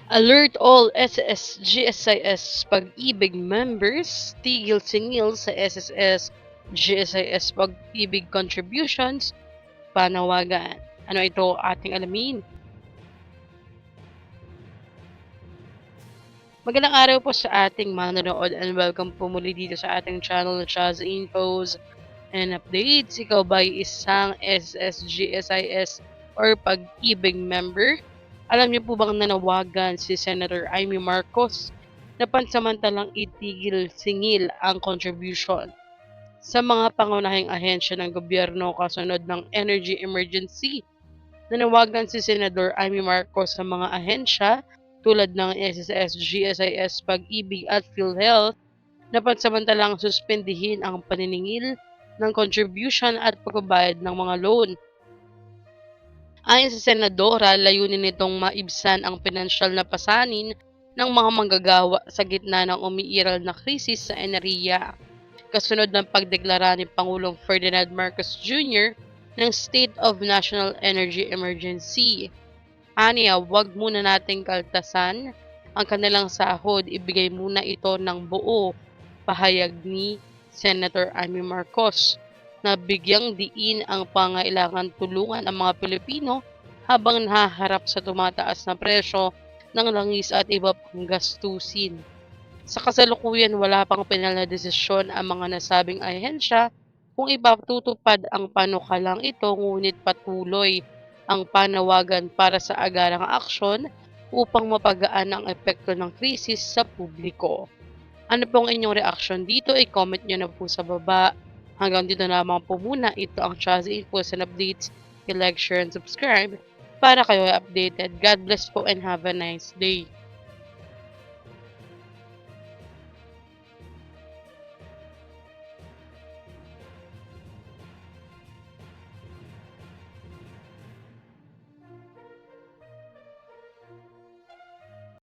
Alert all SSS-GSIS Pag-ibig members, tigil singil sa SSS-GSIS Pag-ibig contributions, panawagan. Ano ito ating alamin? Magandang araw po sa ating manonood and welcome po muli dito sa ating channel na Chaz Infos and Updates. Ikaw ba ay isang SSS-GSIS or Pag-ibig member? Alam niyo po bang nanawagan si Senator Amy Marcos na pansamantalang itigil singil ang contribution sa mga pangunahing ahensya ng gobyerno kasunod ng energy emergency? Nanawagan si Senador Amy Marcos sa mga ahensya tulad ng SSS, GSIS, Pag-ibig at PhilHealth na pansamantalang suspendihin ang paniningil ng contribution at pagbabayad ng mga loan. Ayon sa senadora, layunin nitong maibsan ang pinansyal na pasanin ng mga manggagawa sa gitna ng umiiral na krisis sa enerhiya. Kasunod ng pagdeklara ni Pangulong Ferdinand Marcos Jr. ng State of National Energy Emergency. Aniya, wag muna nating kaltasan ang kanilang sahod, ibigay muna ito ng buo, pahayag ni Senator Amy Marcos na bigyang diin ang pangailangan tulungan ang mga Pilipino habang nahaharap sa tumataas na presyo ng langis at iba pang gastusin. Sa kasalukuyan, wala pang pinal na desisyon ang mga nasabing ahensya kung ipatutupad ang panukalang ito, ngunit patuloy ang panawagan para sa agarang aksyon upang mapagaan ang epekto ng krisis sa publiko. Ano pong inyong reaksyon dito? I-comment nyo na po sa baba. Hanggang dito na lamang po muna. Ito ang Chazzy Infos and Updates. I-like, share, and subscribe para kayo ay updated. God bless po and have a nice day.